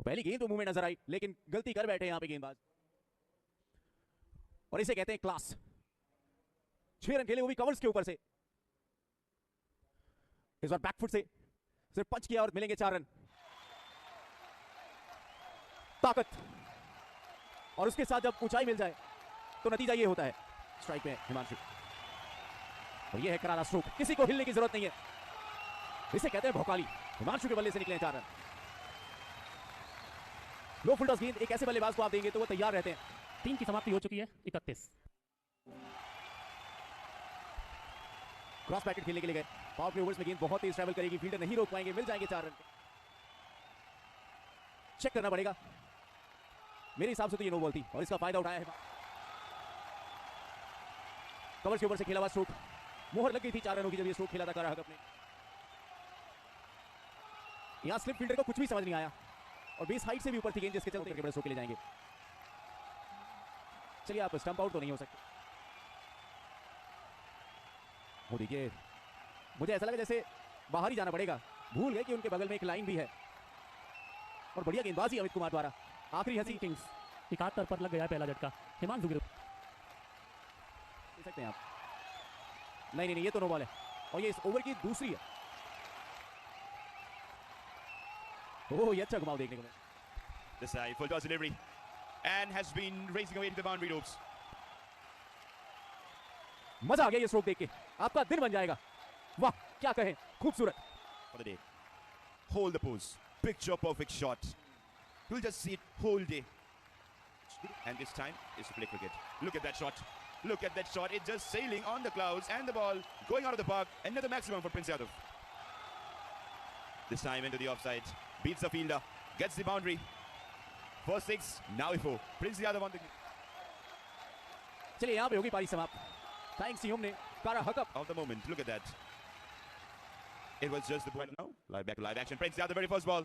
पहली गेंद तो मुंह में नजर आई, लेकिन गलती कर बैठे यहां पे गेंदबाज, और इसे कहते हैं क्लास। 6 रन खेले, वो भी कवर्स के ऊपर से। इस बार बैकफुट से सिर्फ पंच किया और मिलेंगे 4 रन। ताकत, और उसके साथ जब ऊंचाई मिल जाए तो नतीजा ये होता है। स्ट्राइक पे हिमांशु, और ये है करारा स्ट्रोक, किसी को हिलने की जरूरत नहीं है, इसे कहते हैं भौकाली। हिमांशु के बल्ले से निकले 4 रन। लो फुल टॉस गेंद एक ऐसे बल्लेबाज को आप देंगे तो वो तैयार रहते हैं। 3 की समाप्ति हो चुकी है, 31। क्रॉस पैकेट खेलने के लिए गए, पावर प्ले ओवर्स में गेंद बहुत तेज ट्रैवल करेगी, फील्डर नहीं रोक पाएंगे, मिल जाएंगे 4 रन। चेक करना पड़ेगा, मेरे हिसाब से तो ये नो बॉल थी और इसका फायदा उठाया है। कवर के ऊपर से खेला हुआ स्ट्रोक, मोहर लग गई थी 4 रनों की जब ये स्ट्रोक खेला था करारा हक अपने। यहां स्लिप फील्डर को कुछ भी समझ नहीं आया, और बेस हाइट से भी ऊपर थी गेंद, जिसके चलते बड़े स्ट्रोक के लिए जाएंगे। चलिए, आप स्टंप आउट तो नहीं हो सकते। वो देखिए, मुझे ऐसा लगा जैसे बाहर ही जाना पड़ेगा, भूल गए कि उनके बगल में एक लाइन भी है। और बढ़िया गेंदबाजी अमित कुमार द्वारा। आखिरी हंसी किंग्स 71 पर लग गया पहला झटका। हिमांशु गिल दे सकते हैं आप। नहीं, ये तो नो बॉल है, और ये इस ओवर की दूसरी है। ओह, ये अच्छा घुमाव देखने को मिला। This full toss delivery and has been racing away to the boundary ropes. मजा आ गया ये स्ट्रोक देख के, आपका दिन बन जाएगा। वाह, क्या कहें, खूबसूरत। For the day. Hold the pose. Picture perfect shot. You'll just see it whole day. And this time is to play cricket. Look at that shot. Look at that shot. It's just sailing on the clouds and the ball going out of the park. Another maximum for Prince Yadav. This time into the offside. Beats the fielder. Gets the boundary. First 6. Now 4. Prince Yadav on the... चलिए, यहाँ पे होगी पारी समाप्त। Thanks यूम ने कारा हक up of the moment. Look at that. It was just the ball now. Live back, live action. Prince Yadav, the very first ball.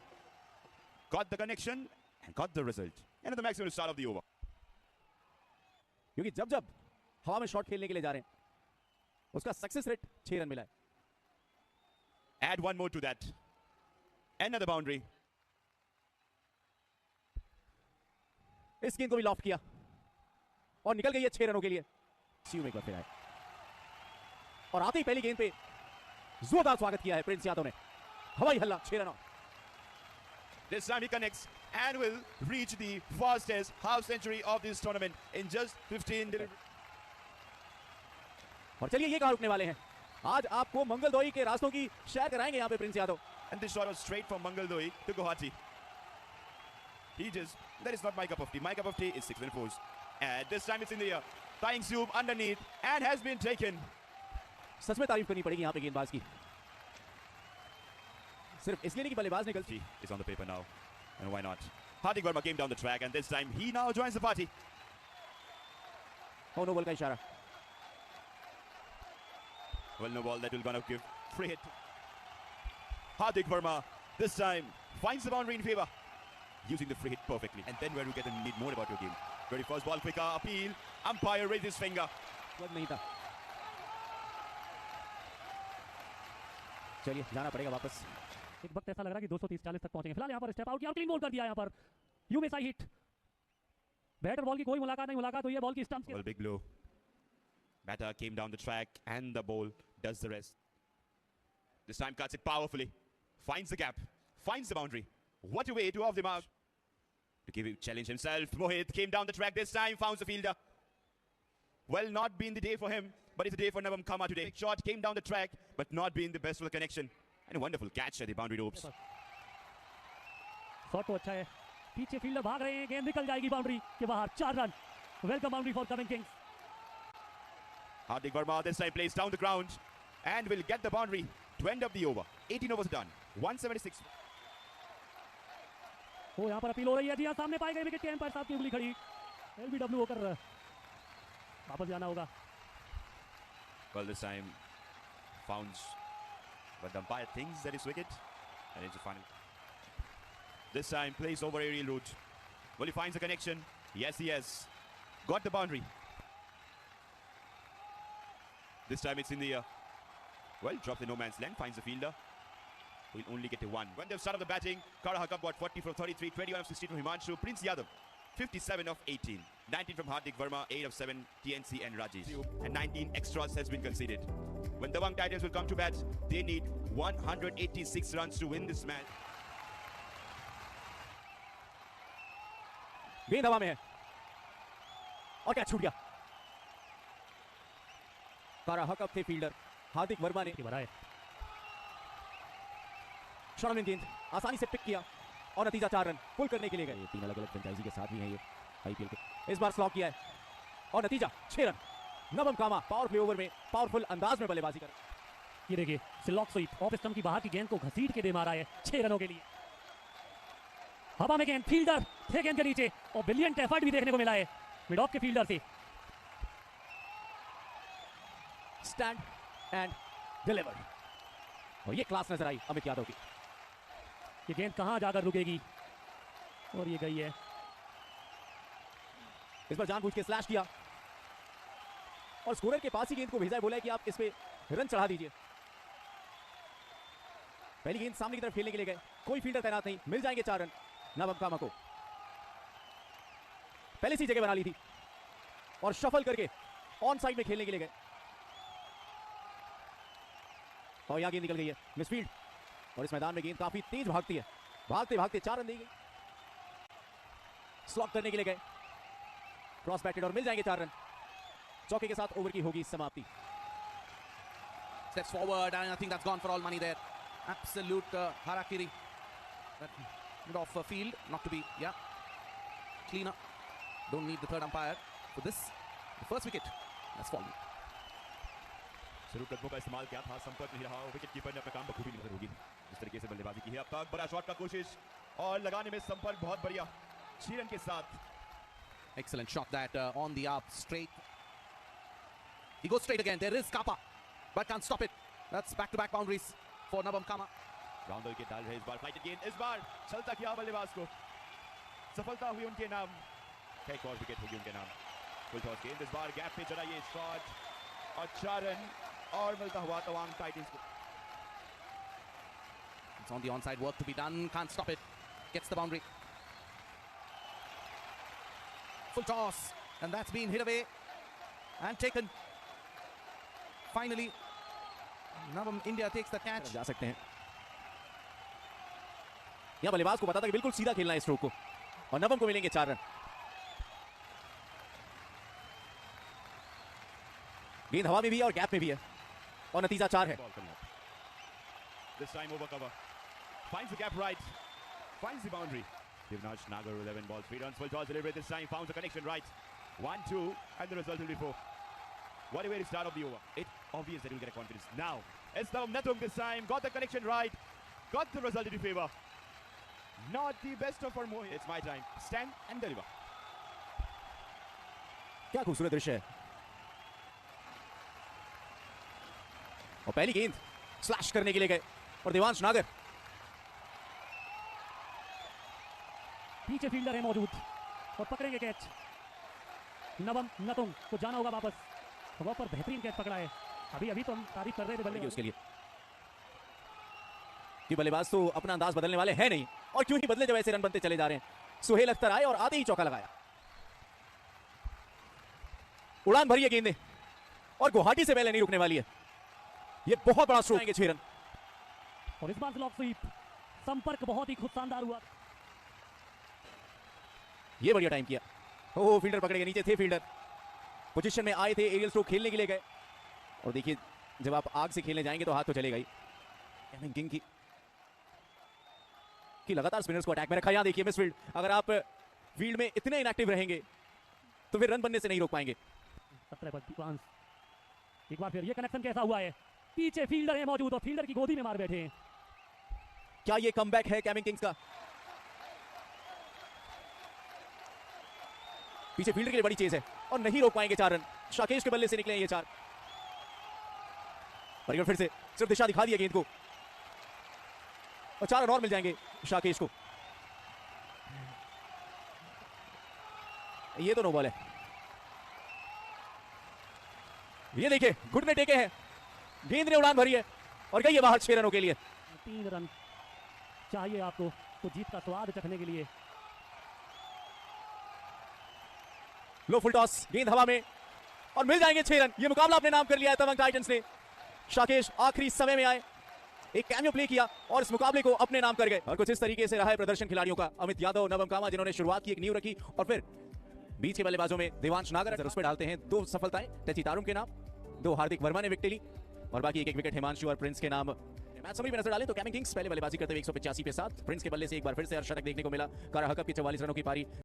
Got the connection and got the result. And the maximum start of the over. क्योंकि जब जब हवा में shot खेलने के लिए जा रहे हैं, उसका सक्सेस रेट 6 रन मिला है। Add one more to that. Another boundary. इस गेंद को भी लॉफ्ट किया और निकल गई है 6 रनों के लिए। सीयू में एक बार फिर आए, और आते ही पहली गेंद पे जोरदार स्वागत किया है प्रिंस यादव ने। हवाई हल्ला, 6 रनों। This time he connects and will reach the fastest half century of this tournament in just 15 deliveries. और चलिए, ये कहां रुकने वाले हैं, आज आपको मंगलदोई के रास्तों की शेयर कराएंगे यहाँ पे Prince Yadav. And this shot was straight from Mangal Doi to Guwahati. That is not my cup of tea. My cup of tea is 6 and 4s. And this time it's in the air. Tying Zoom underneath and has been taken. सच में तारीफ करनी पड़ेगी यहाँ पे गेंदबाज की, सिर्फ इसलिए नहीं कि बल्लेबाज ने गलती। Is on the paper now, and why not? Hardik Verma came down the track, and this time he now joins the party. Oh, no ball का इशारा। Well, no ball that will gonna give free hit. Hardik Verma this time finds the boundary in favor, using the free hit perfectly. And then where you get to need more about your game. Very first ball, quicker appeal. Umpire raised his finger. नहीं था। चलिए, जाना पड़ेगा वापस। एक वक्त ऐसा लग रहा है कि 230-40 तक पहुंचेंगे। फिलहाल यहाँ पर स्टेप आउट किया और क्लीन बोल्ड कर दिया। यहाँ पर you miss I hit. Batter ball की कोई मुलाकात नहीं, मुलाकात हुई है बॉल की स्टंप्स के। Well, big blow. Batter came down the track and the ball does the rest. This time cuts it powerfully. Finds the gap. Finds the boundary. What a way to off the mark. To give it challenge himself. Mohit came down the track this time. Found the fielder. Well, not been the day for him, but it's a day for Navam Kama today. Big shot came down the track, but not being the best for the connection. And a wonderful catch at the boundary ropes. Shot तो अच्छा है, पीछे fielder भाग रहे हैं, गेंद निकल जाएगी बाउंड्री के बाहर। 4 run. Welcome boundary for coming Kings. Hardik Verma this time plays down the ground and will get the boundary to end up the over. 18 overs done. 176. वो यहाँ पर अपील हो रही है। जी हाँ, सामने पाए गए विकेट के एम्पायर साहब की उंगली खड़ी। LBW होकर वापस जाना होगा। Well, this time found, but the umpire thinks that it's wicket, and it's a final. This time plays over aerial route. Well, he finds the connection. Yes, he has got the boundary. This time it's in the well, drops the no man's land, finds the fielder. will only get to 1. When they've started the batting, Kara Hakam got 40 from 33, 21 of 16 from Himanshu, Prince Yadav 57 of 18, 19 from Hardik Verma, 8 of 7 TNC and Rajesh, and 19 extras has been conceded. When the Dabang Titans will come to bat, they need 186 runs to win this match. गेंद हवा में है और क्या छूट गया। कारा hookup थे फील्डर हार्दिक वर्मा ने बढ़ाए, शॉर्ट गेंद आसानी से पिक किया और नतीजा 4 रन पुल करने के लिए गए। 3 अलग अलग फ्रेंचाइजी के साथ भी हैं ये आईपीएल के। इस बार स्लॉग किया है और नतीजा 6 रन। नवम कामा पावर प्ले ओवर में पावरफुल अंदाज में बल्लेबाजी कर। ये देखिए स्लॉग स्वीप ऑफ स्टंप की बाहर की गेंद को घसीट के दे मारा है 6 रनों के लिए। हवा में गेंद, फील्डर थे गेंद के नीचे और ब्रिलियंट एफर्ट भी देखने को मिला है मिड ऑफ के फील्डर से। स्टैंड एंड डिलीवर और ये क्लास नजर आई अमित यादव की। ये गेंद कहां जाकर रुकेगी और ये गई है। इस पर जानबूझ के स्लैश किया और स्कोरर के पास ही गेंद को भेजा है, बोला है कि आप इस पे रन चढ़ा दीजिए। पहली गेंद सामने की तरफ खेलने के लिए गए, कोई फील्डर तैनात नहीं, मिल जाएंगे 4 रन नवम कामा को। पहले सी जगह बना ली थी और शफल करके ऑन साइड में खेलने के लिए गए और यहां गेंद निकल गई है मिसफील्ड और इस मैदान में गेंद काफी तेज भागती है। भागते भागते 4 रन देंगे। स्लॉक करने के लिए गए, क्रॉस बैटेड और मिल जाएंगे 4 रन। चौके के साथ ओवर की होगी समाप्ति। Steps forward and I think that's gone for all money there. Absolute harakiri. Mid off field, not to be, yeah. Cleaner. Don't need the third umpire for this. The first wicket has fallen. शुरू कदमों का इस्तेमाल किया था, संपर्क नहीं रहा। Wicket keeper ने अपना काम बखूबी निभर होगी। इस तरीके से बल्लेबाजी की है अब तक। बड़ा शॉट का कोशिश और लगाने में संपर्क बहुत बढ़िया 6 रन के साथ। Excellent shot that on the up, straight. He goes straight again. There is Kappa, but can't stop it. That's back-to-back boundaries for Navam Kama. Round wicket डाल रहे इस बार फ्लाइटेड गेंद, इस बार चलता किया बल्लेबाज को, सफलता हुई उनके नाम। एक और विकेट होगी उनके नाम। फुल टॉस गेंद, इस बार गैप पे चला ये शॉट और 4 रन और मिलता हुआ तवांग टाइटंस को। It's on the onside work to be done. Can't stop it. Gets the boundary. Full toss, and that's been hit away and taken. Finally, Navam India takes the catch. जा सकते हैं। यहां बल्लेबाज को पता था कि बिल्कुल सीधा खेलना है स्ट्रोक को और नवम को मिलेंगे 4 रन। गेंद हवा में भी है और गैप में भी है और नतीजा 4 है। This time over cover. Finds the gap right. Finds the boundary. Divnaj Nagar 11 balls, 3 runs, full toss delivery this time. Found the connection right. 1-2 and the result will be 4. What a way to start off the over. It's obvious that he'll get a confidence. Now, it's the Natum this time. Got the connection right. Got the result in favor. Not the best of our Mohit. It's my time. Stand and deliver. क्या खूबसूरत दृश्य है। और पहली गेंद slash करने के लिए गए और देवांश नागर पीछे फील्डर है मौजूद और पकड़ेंगे कैच। नवम नतुंग को जाना होगा वापस, वहां पर बेहतरीन कैच पकड़ा है। अभी तो हम तारीफ कर रहे थे बल्लेबाज उसके लिए कि बल्लेबाज तो अपना अंदाज बदलने वाले हैं नहीं और क्यों ही बदले जब ऐसे रन बनते चले जा रहे हैं। सुहेल अख्तर आए और आते ही चौका लगाया। उड़ान भरी है गेंदें और गुवाहाटी से पहले नहीं रुकने वाली है। ये बहुत बड़ा स्ट्रोक है 6 रन। और इस बार स्लॉग स्वीप, संपर्क बहुत ही खुद शानदार हुआ। ये बढ़िया टाइम किया। ओह फील्डर पकड़े गए, नीचे थे फील्डर, पोजीशन में आए थे, एरियल स्ट्रोक खेलने के लिए गए और देखिए जब आप आग से खेलने जाएंगे तो हाथ तो चलेगा ही। कैमिंग किंग की लगातार स्पिनर्स को अटैक में रखा। यहां देखिए मिसफील्ड, अगर आप फील्ड में इतने इनएक्टिव रहेंगे तो फिर रन बनने से नहीं रोक पाएंगे। 17 पर दीवांश, एक बार फिर ये कनेक्शन कैसा हुआ है। पीछे फील्डर है मौजूद और फील्डर की गोदी में मार बैठे हैं। क्या ये कमबैक है कैमिंग किंग्स का? पीछे फील्डर के लिए बड़ी चेज है और नहीं रोक पाएंगे 4 रन। शाकेश के बल्ले से निकले ये 4। पर फिर से सिर्फ दिशा दिखा दिया गेंद को और 4 रन और मिल जाएंगे शाकेश को। ये तो नो बॉल है। ये देखिए घुटने टेके हैं, गेंद ने उड़ान भरी है और गई है बाहर 6 रनों के लिए। 3 रन चाहिए आपको तो जीत का स्वाद चखने के लिए। लो फुल टॉस, गेंद हवा में और मिल जाएंगे 6 रन। ये मुकाबला अपने नाम कर लिया है तवांग टाइटंस ने। शाकेश आखिरी समय में आए, एक कैमियो प्ले किया और इस मुकाबले को अपने नाम कर गए। और कुछ इस तरीके से रहा है प्रदर्शन खिलाड़ियों का। अमित यादव, नवम कामा जिन्होंने शुरुआत की, एक नींव रखी, और फिर बीच के बल्लेबाजों में देवांश नागर उस पर डालते हैं 2 सफलताएं टेची तारुम के नाम, 2 हार्दिक वर्मा ने विकेट ली और बाकी एक विकेट हिमांशु और प्रिंस के नाम। मैच समरी में नजर डालें तो कैमिंग किंग्स पहले बल्लेबाजी करते हुए 185 पे 7। प्रिंस के बल्ले से एक बार फिर से अर्शतक देखने को मिला। कारा हकब की 44 रनों की पारी।